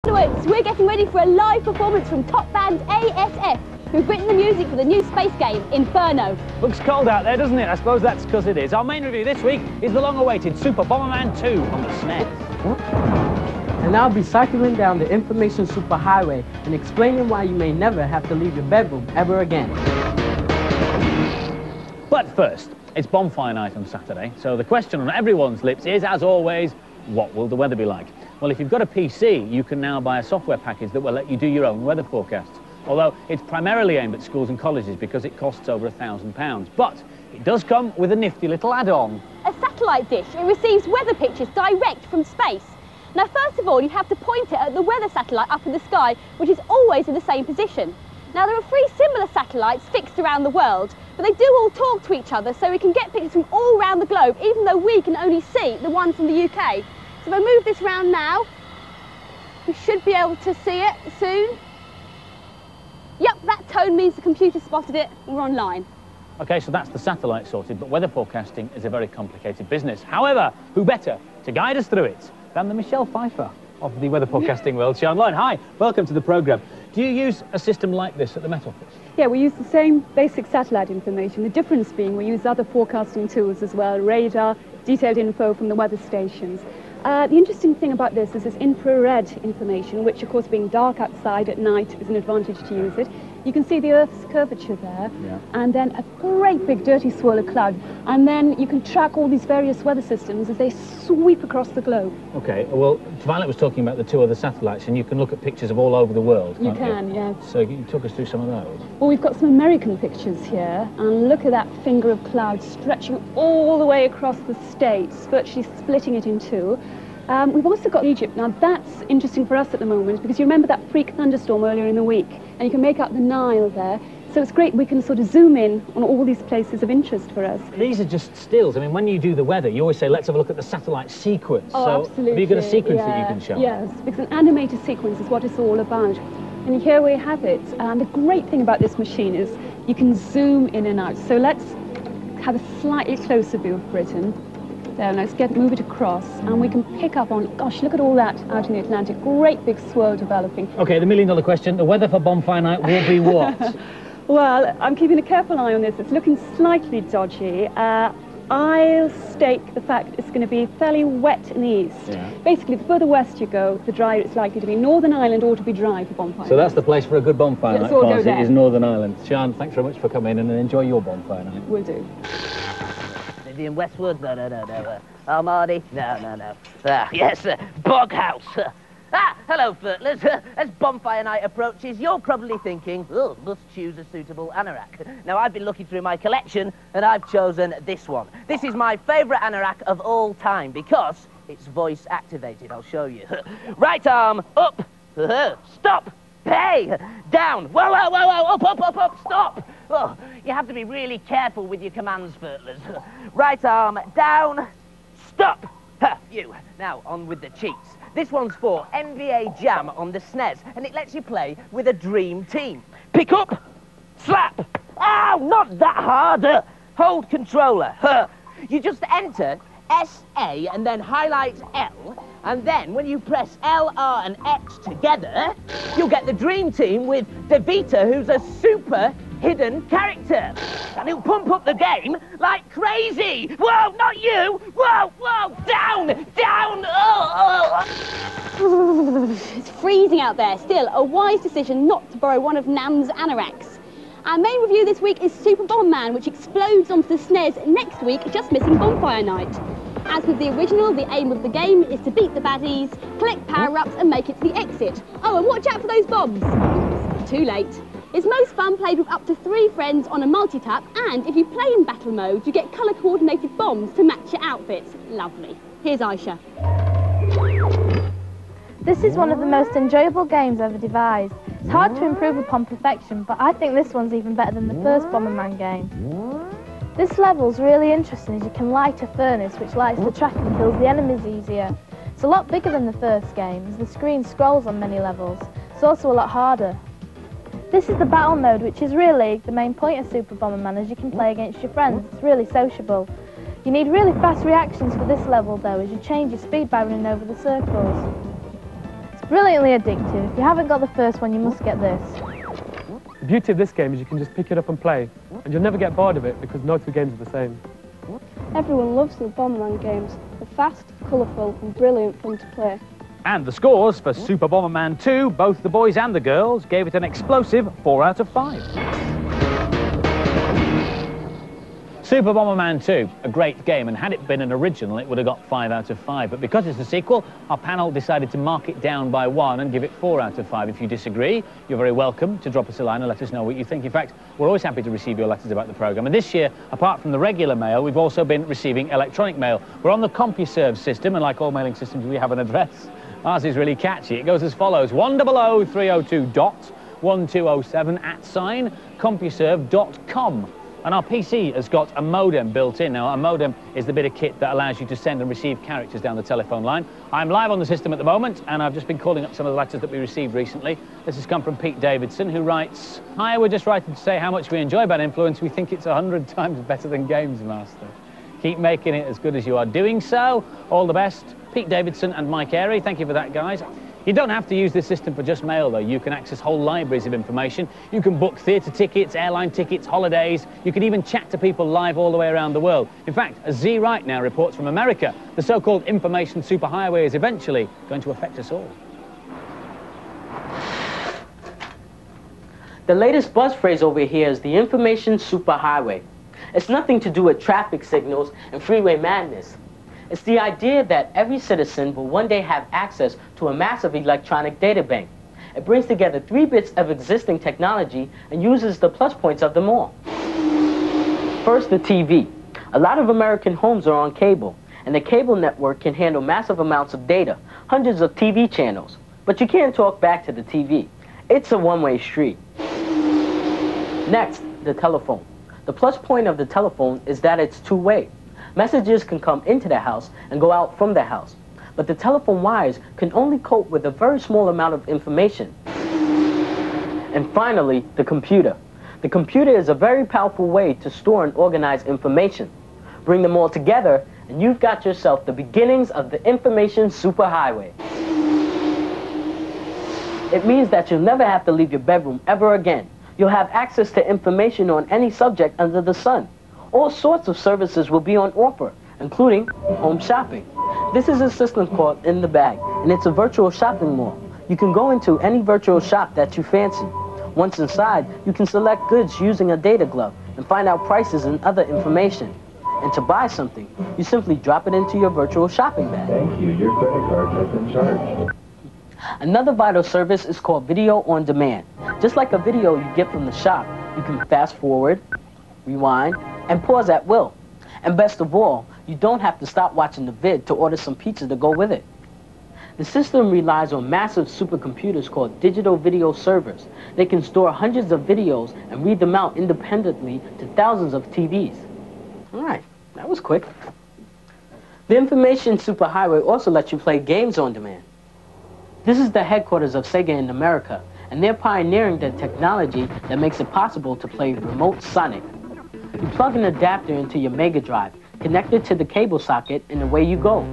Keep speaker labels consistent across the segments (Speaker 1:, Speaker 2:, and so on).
Speaker 1: Onwards, we're getting ready for a live performance from top band ASF, who've written the music for the new space game, Inferno.
Speaker 2: Looks cold out there, doesn't it? I suppose that's because it is. Our main review this week is the long-awaited Super Bomberman 2 on the SNES.
Speaker 3: And I'll be cycling down the information superhighway and explaining why you may never have to leave your bedroom ever again.
Speaker 2: But first, it's bonfire night on Saturday, so the question on everyone's lips is, as always, what will the weather be like? Well, if you've got a PC, you can now buy a software package that will let you do your own weather forecasts. Although it's primarily aimed at schools and colleges because it costs over £1,000. But it does come with a nifty little add-on.
Speaker 1: A satellite dish. It receives weather pictures direct from space. Now, first of all, you have to point it at the weather satellite up in the sky, which is always in the same position. Now, there are 3 similar satellites fixed around the world, but they do all talk to each other, so we can get pictures from all around the globe, even though we can only see the one from the UK. So if I move this round now, we should be able to see it soon. Yep, that tone means the computer spotted it and we're online.
Speaker 2: OK, so that's the satellite sorted, but weather forecasting is a very complicated business. However, who better to guide us through it than the Michelle Pfeiffer of the weather forecasting world? She's online. Hi, welcome to the programme. Do you use a system like this at the Met Office?
Speaker 4: Yeah, we use the same basic satellite information. The difference being we use other forecasting tools as well, radar, detailed info from the weather stations. The interesting thing about this is this infrared information, which of course being dark outside at night is an advantage to use it. You can see the Earth's curvature there, and then a great big dirty swirl of cloud. And then you can track all these various weather systems as they sweep across the globe.
Speaker 2: OK, well, Violet was talking about the 2 other satellites, and you can look at pictures of all over the world, can't you?
Speaker 4: You can, yes.
Speaker 2: So you talk us through some of those.
Speaker 4: Well, we've got some American pictures here, and look at that finger of cloud stretching all the way across the States, virtually splitting it in 2. We've also got Egypt. Now that's interesting for us at the moment because you remember that freak thunderstorm earlier in the week, and you can make out the Nile there. So it's great, we can sort of zoom in on all these places of interest for us.
Speaker 2: These are just stills. I mean, when you do the weather, you always say, let's have a look at the satellite sequence.
Speaker 4: Oh,
Speaker 2: so
Speaker 4: absolutely.
Speaker 2: have you got a sequence that you can show?
Speaker 4: Yes, because an animated sequence is what it's all about. And here we have it. And the great thing about this machine is you can zoom in and out. So let's have a slightly closer view of Britain. There, let's move it across, and we can pick up on, gosh, look at all that out in the Atlantic. Great big swirl developing. OK, the million-dollar question, the weather for bonfire night will be what? Well, I'm keeping a careful eye on this. It's looking slightly dodgy. I'll stake the fact it's going to be fairly wet in the east. Yeah. Basically, the further west you go, the drier it's likely to be. Northern Ireland ought to be dry for bonfire.
Speaker 2: So that's the place for a good bonfire night party,
Speaker 4: is
Speaker 2: Northern Ireland. Sian, thanks very much for coming in and enjoy your bonfire night.
Speaker 4: Will do.
Speaker 5: In Westwood? No. Marty? No. Yes, Boghouse. Hello, Furtlers. As bonfire night approaches, you're probably thinking, oh, must choose a suitable anorak. Now, I've been looking through my collection, and I've chosen this one. This is my favourite anorak of all time, because it's voice-activated. I'll show you. Right arm, up. Stop. Hey! Down! Whoa! Up! Stop! Oh, you have to be really careful with your commands, Furtlers. Right arm, down, stop! You. Now, on with the cheats. This one's for NBA Jam on the SNES, and it lets you play with a dream team. Pick up, slap! Ow, not that hard! Hold controller. You just enter SA and then highlight L, and then when you press L, R and X together, you'll get the dream team with DeVita, who's a super hidden character. And he'll pump up the game like crazy. Whoa, not you! Whoa, down! Oh.
Speaker 1: It's freezing out there. Still, a wise decision not to borrow one of Nam's anoraks. Our main review this week is Super Bomberman, which explodes onto the SNES next week, just missing bonfire night. As with the original, the aim of the game is to beat the baddies, collect power-ups and make it to the exit. Oh, and watch out for those bombs. Oops, too late. It's most fun played with up to 3 friends on a multi-tap, and if you play in battle mode, you get colour-coordinated bombs to match your outfits. Lovely. Here's Aisha.
Speaker 6: This is one of the most enjoyable games ever devised. It's hard to improve upon perfection, but I think this one's even better than the first Bomberman game. This level's really interesting as you can light a furnace which lights the track and kills the enemies easier. It's a lot bigger than the first game as the screen scrolls on many levels. It's also a lot harder. This is the battle mode, which is really the main point of Super Bomberman, as you can play against your friends. It's really sociable. You need really fast reactions for this level though, as you change your speed by running over the circles. Brilliantly addictive. If you haven't got the first one, you must get this.
Speaker 3: The beauty of this game is you can just pick it up and play, and you'll never get bored of it because no two games are the same.
Speaker 7: Everyone loves the Bomberman games. They're fast, colourful and brilliant fun to play.
Speaker 2: And the scores for Super Bomberman 2, both the boys and the girls gave it an explosive 4 out of 5. Super Bomberman 2, a great game, and had it been an original, it would have got 5 out of 5. But because it's a sequel, our panel decided to mark it down by 1 and give it 4 out of 5. If you disagree, you're very welcome to drop us a line and let us know what you think. In fact, we're always happy to receive your letters about the programme. And this year, apart from the regular mail, we've also been receiving electronic mail. We're on the CompuServe system, and like all mailing systems, we have an address. Ours is really catchy. It goes as follows: 1000302.1207 @ CompuServe.com. And our PC has got a modem built in. Now, a modem is the bit of kit that allows you to send and receive characters down the telephone line. I'm live on the system at the moment, and I've just been calling up some of the letters that we received recently. This has come from Pete Davidson, who writes, "Hi, we're just writing to say how much we enjoy Bad Influence. We think it's 100 times better than Games Master. Keep making it as good as you are doing so. All the best." Pete Davidson and Mike Airy, thank you for that, guys. You don't have to use this system for just mail, though. You can access whole libraries of information. You can book theatre tickets, airline tickets, holidays. You can even chat to people live all the way around the world. In fact, as Z right now reports from America, the so-called information superhighway is eventually going to affect us all.
Speaker 3: The latest buzz phrase over here is the information superhighway. It's nothing to do with traffic signals and freeway madness. It's the idea that every citizen will one day have access to a massive electronic data bank. It brings together 3 bits of existing technology and uses the plus points of them all. First, the TV. A lot of American homes are on cable, and the cable network can handle massive amounts of data, hundreds of TV channels. But you can't talk back to the TV. It's a one-way street. Next, the telephone. The plus point of the telephone is that it's two-way. Messages can come into the house and go out from the house, but the telephone wires can only cope with a very small amount of information. And finally, the computer. The computer is a very powerful way to store and organize information. Bring them all together, and you've got yourself the beginnings of the information superhighway. It means that you'll never have to leave your bedroom ever again. You'll have access to information on any subject under the sun. All sorts of services will be on offer, including home shopping. This is a system called In the Bag, and it's a virtual shopping mall. You can go into any virtual shop that you fancy. Once inside, you can select goods using a data glove and find out prices and other information. And to buy something, you simply drop it into your virtual shopping bag.
Speaker 8: Thank you. Your credit card has been charged.
Speaker 3: Another vital service is called video on demand. Just like a video you get from the shop, you can fast forward, rewind, and pause at will. And best of all, you don't have to stop watching the vid to order some pizza to go with it. The system relies on massive supercomputers called digital video servers. They can store hundreds of videos and read them out independently to thousands of TVs. All right, that was quick. The information superhighway also lets you play games on demand. This is the headquarters of Sega in America, and they're pioneering the technology that makes it possible to play remote Sonic. You plug an adapter into your Mega Drive, connect it to the cable socket, and away you go.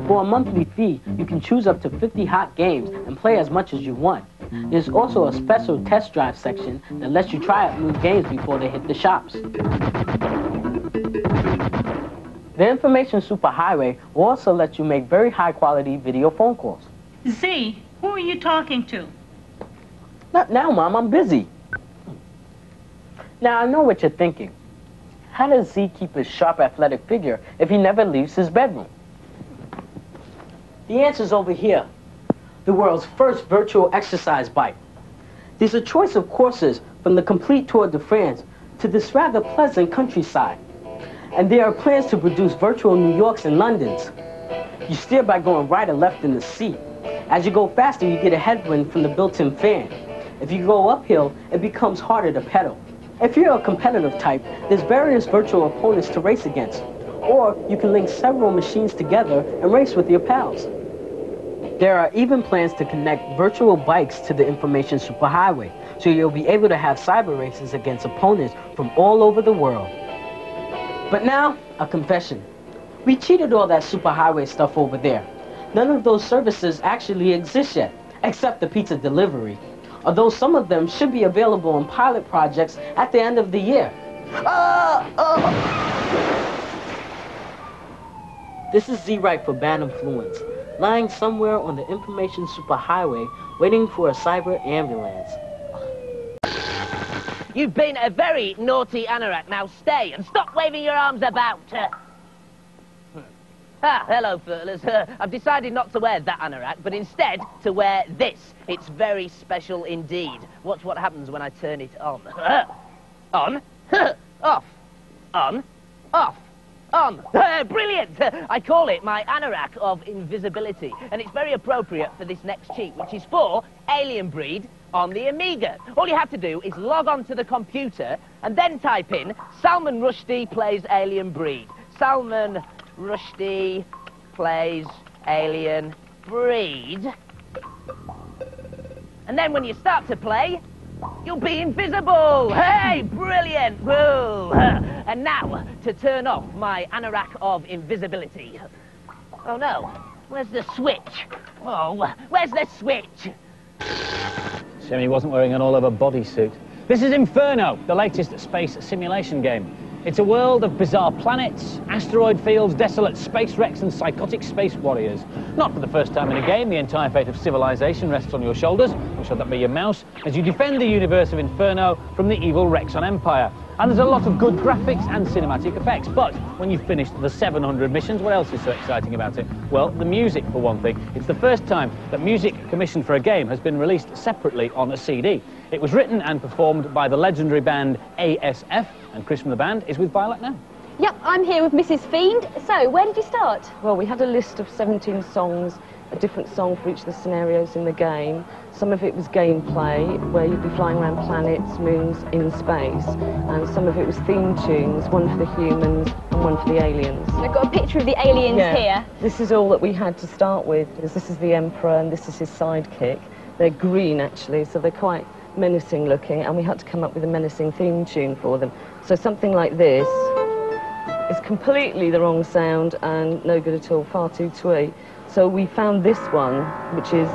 Speaker 3: For a monthly fee, you can choose up to 50 hot games and play as much as you want. There's also a special test drive section that lets you try out new games before they hit the shops. The information superhighway will also let you make very high-quality video phone calls.
Speaker 9: Z, who are you talking to?
Speaker 3: Not now, Mom, I'm busy. Now, I know what you're thinking. How does Z keep his sharp athletic figure if he never leaves his bedroom? The answer's over here. The world's first virtual exercise bike. There's a choice of courses from the complete Tour de France to this rather pleasant countryside. And there are plans to produce virtual New Yorks and Londons. You steer by going right or left in the seat. As you go faster, you get a headwind from the built-in fan. If you go uphill, it becomes harder to pedal. If you're a competitive type, there's various virtual opponents to race against. Or you can link several machines together and race with your pals. There are even plans to connect virtual bikes to the information superhighway, so you'll be able to have cyber races against opponents from all over the world. But now, a confession. We cheated all that superhighway stuff over there. None of those services actually exist yet, except the pizza delivery, although some of them should be available on pilot projects at the end of the year. This is Z-Right for bad influence, lying somewhere on the information superhighway waiting for a cyber ambulance.
Speaker 5: You've been a very naughty anorak. Now stay and stop waving your arms about. Hello, furlers. I've decided not to wear that anorak, but instead to wear this. It's very special indeed. Watch what happens when I turn it on. On, off, on, off, on. Brilliant! I call it my anorak of invisibility, and it's very appropriate for this next cheat, which is for Alien Breed on the Amiga. All you have to do is log on to the computer and then type in Salman Rushdie plays Alien Breed. Salman Rushdie plays Alien Breed. And then when you start to play, you'll be invisible. Hey, brilliant. Whoa. And now to turn off my anorak of invisibility. Oh no, where's the switch? Oh, where's the switch?
Speaker 2: Shame he wasn't wearing an all-over bodysuit. This is Inferno, the latest space simulation game. It's a world of bizarre planets, asteroid fields, desolate space wrecks and psychotic space warriors. Not for the first time in a game, the entire fate of civilization rests on your shoulders, or should that be your mouse, as you defend the universe of Inferno from the evil Rexon Empire. And there's a lot of good graphics and cinematic effects, but when you've finished the 700 missions, what else is so exciting about it? Well, the music, for one thing. It's the first time that music commissioned for a game has been released separately on a CD. It was written and performed by the legendary band ASF, and Chris from the band is with Violet now.
Speaker 1: Yep, I'm here with Mrs. Fiend. So, where did you start?
Speaker 10: Well, we had a list of 17 songs, a different song for each of the scenarios in the game. Some of it was gameplay, where you'd be flying around planets, moons in space, and some of it was theme tunes, one for the humans and one for the aliens.
Speaker 1: I've got a picture of the aliens here.
Speaker 10: This is all that we had to start with. This is the Emperor and this is his sidekick. They're green, actually, so they're quite menacing looking, and we had to come up with a menacing theme tune for them. So something like this is completely the wrong sound and no good at all, far too twee. So we found this one, which is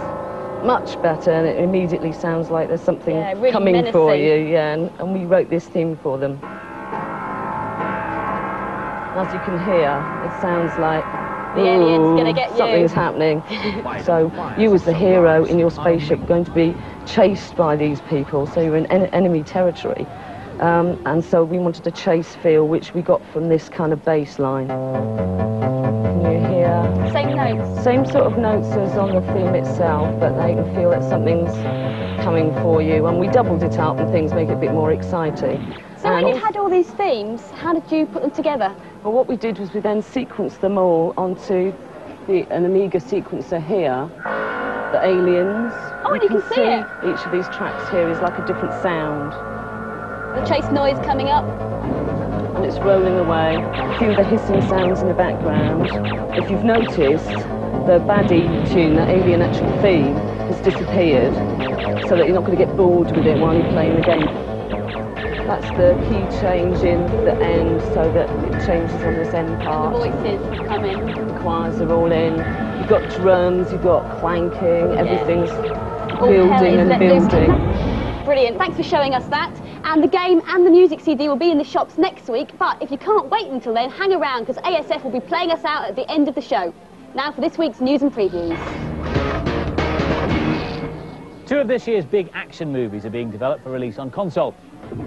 Speaker 10: much better, and it immediately sounds like there's something really coming menacing for you, and we wrote this theme for them. As you can hear, it sounds like
Speaker 1: the alien's gonna get you.
Speaker 10: Something's happening. So you as the hero in your spaceship are going to be chased by these people, so you're in enemy territory. And so we wanted a chase feel, which we got from this kind of bass line. Can you hear?
Speaker 1: Same notes?
Speaker 10: Same sort of notes as on the theme itself, but they can feel that something's coming for you. And we doubled it up and things make it a bit more exciting.
Speaker 1: So when you had all these themes, how did you put them together?
Speaker 10: Well, what we did was we then sequenced them all onto an Amiga sequencer here. The aliens.
Speaker 1: Oh, and you can see it.
Speaker 10: Each of these tracks here is like a different sound.
Speaker 1: The chase noise coming up.
Speaker 10: And it's rolling away. A few of the hissing sounds in the background. If you've noticed, the baddie tune, the alien actual theme, has disappeared, so that you're not going to get bored with it while you're playing the game. That's the key change in the end, so that it changes on this end part.
Speaker 1: The voices come in.
Speaker 10: The choirs are all in. You've got drums, you've got clanking, everything's building and building.
Speaker 1: Brilliant, thanks for showing us that. And the game and the music CD will be in the shops next week, but if you can't wait until then, hang around, because ASF will be playing us out at the end of the show. Now for this week's news and previews.
Speaker 2: Two of this year's big action movies are being developed for release on console.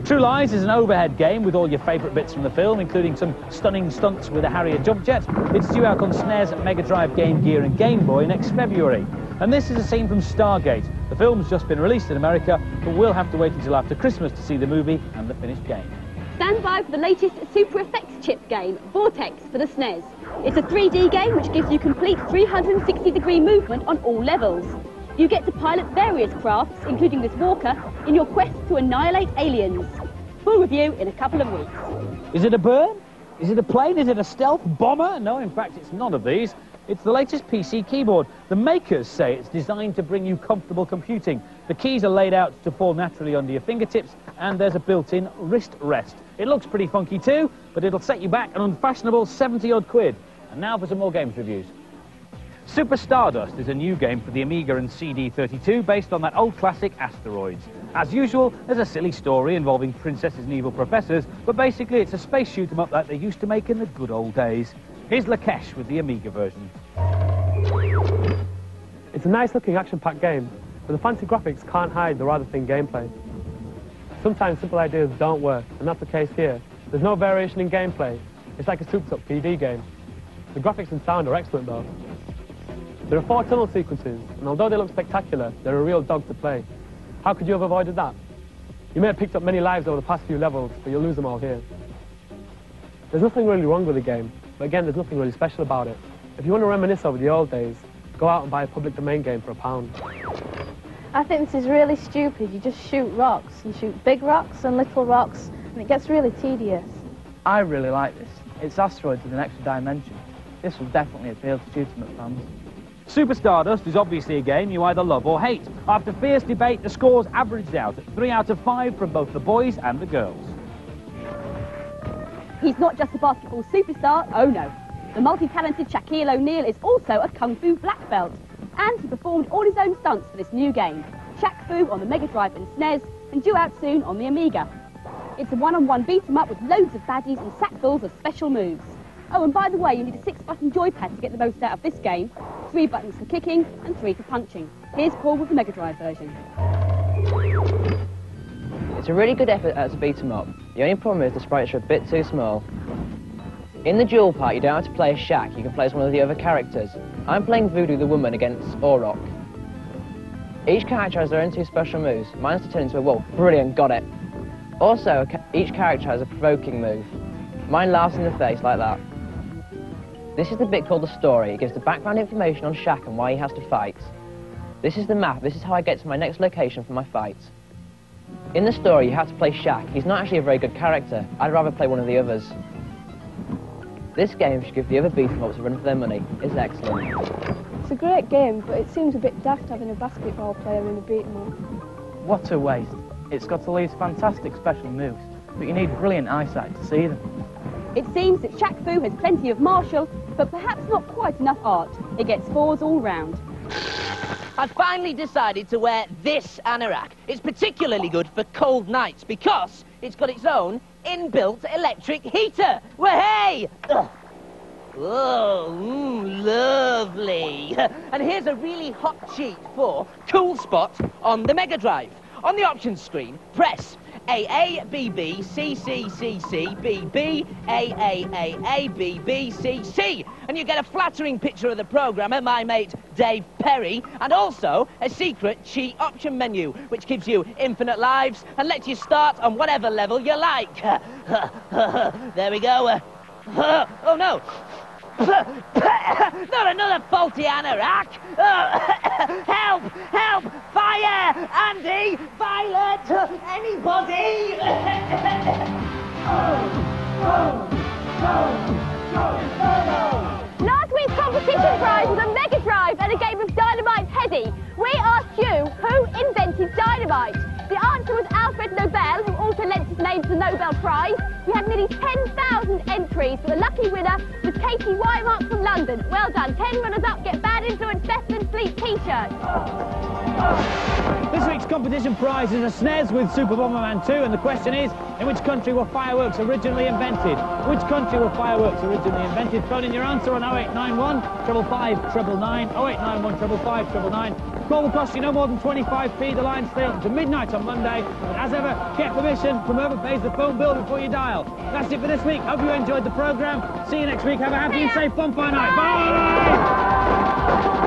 Speaker 2: True Lies is an overhead game with all your favourite bits from the film, including some stunning stunts with a Harrier jump jet. It's due out on SNES, Mega Drive, Game Gear and Game Boy next February. And this is a scene from Stargate. The film's just been released in America, but we'll have to wait until after Christmas to see the movie and the finished game.
Speaker 1: Stand by for the latest Super Effects chip game, Vortex, for the SNES. It's a 3D game which gives you complete 360-degree movement on all levels. You get to pilot various crafts, including this walker, in your quest to annihilate aliens. Full review in a couple of weeks.
Speaker 2: Is it a bird? Is it a plane? Is it a stealth bomber? No, in fact, it's none of these. It's the latest PC keyboard. The makers say it's designed to bring you comfortable computing. The keys are laid out to fall naturally under your fingertips, and there's a built-in wrist rest. It looks pretty funky too, but it'll set you back an unfashionable 70-odd quid. And now for some more games reviews. Super Stardust is a new game for the Amiga and CD32 based on that old classic Asteroids. As usual, there's a silly story involving princesses and evil professors, but basically it's a space shoot-'em-up like they used to make in the good old days. Here's Lakesh with the Amiga version.
Speaker 11: It's a nice-looking action-packed game, but the fancy graphics can't hide the rather thin gameplay. Sometimes simple ideas don't work, and that's the case here. There's no variation in gameplay. It's like a souped-up PD game. The graphics and sound are excellent, though. There are 4 tunnel sequences, and although they look spectacular, they're a real dog to play. How could you have avoided that? You may have picked up many lives over the past few levels, but you'll lose them all here. There's nothing really wrong with the game, but again, there's nothing really special about it. If you want to reminisce over the old days, go out and buy a public domain game for £1.
Speaker 6: I think this is really stupid. You just shoot rocks. You shoot big rocks and little rocks, and it gets really tedious.
Speaker 12: I really like this. It's Asteroids with an extra dimension. This will definitely appeal to shoot-'em-up fans.
Speaker 2: Super Stardust is obviously a game you either love or hate. After fierce debate, the scores averaged out at 3 out of 5 from both the boys and the girls.
Speaker 1: He's not just a basketball superstar, oh no. The multi-talented Shaquille O'Neal is also a Kung Fu black belt. And he performed all his own stunts for this new game. Shaq Fu on the Mega Drive and SNES, and due out soon on the Amiga. It's a one-on-one beat-em-up with loads of baddies and sackfuls of special moves. Oh, and by the way, you need a 6-button joypad to get the most out of this game. 3 buttons for kicking and 3 for punching. Here's Paul with the Mega Drive version.
Speaker 13: It's a really good effort as a beat-em-up. The only problem is the sprites are a bit too small. In the duel part, you don't have to play as Shaq, you can play as one of the other characters. I'm playing Voodoo the Woman against Orok. Each character has their own 2 special moves. Mine's to turn into a wolf. Brilliant, got it. Also, each character has a provoking move. Mine laughs in the face like that. This is the bit called the story. It gives the background information on Shaq and why he has to fight. This is the map. This is how I get to my next location for my fight. In the story, you have to play Shaq. He's not actually a very good character. I'd rather play one of the others. This game should give the other beat-em-ups a run for their money. It's excellent.
Speaker 7: It's a great game, but it seems a bit daft having a basketball player in a beat-em-up.
Speaker 12: What a waste. It's got all these fantastic special moves, but you need brilliant eyesight to see them.
Speaker 1: It seems that Shaq Fu has plenty of martial, but perhaps not quite enough art. It gets 4s all round.
Speaker 5: I've finally decided to wear this anorak. It's particularly good for cold nights because it's got its own inbuilt electric heater. Wahey! Oh, lovely. And here's a really hot cheat for cool spots on the Mega Drive. On the options screen, press AABBCCCCBB AAAABBCC, and you get a flattering picture of the programmer, my mate Dave Perry, and also a secret cheat option menu, which gives you infinite lives and lets you start on whatever level you like. There we go. Oh no! Not another faulty anorak! Help! Help! Fire! Andy! Violet! Anybody!
Speaker 1: Last week's competition prize was a Mega Drive and a game of Dynamite Teddy. We asked you, who invented dynamite? The answer was Alfred Nobel, who also lent his name to the Nobel Prize. We had nearly 10,000 entries, but the lucky winner was Katie Wymark from London. Well done. 10 runners-up get Bad Influence Best and Sleep T-shirts.
Speaker 2: This week's competition prize is a SNES with Super Bomberman 2, and the question is, in which country were fireworks originally invented? Which country were fireworks originally invented? Phone in your answer on 0891 555 999, 0891 555 999. Call will cost you no more than 25p. The line's stay up to midnight on Monday. And as ever, get permission from whoever pays the phone bill before you dial. That's it for this week. Hope you enjoyed the programme. See you next week. Have a happy and safe bonfire night. Bye!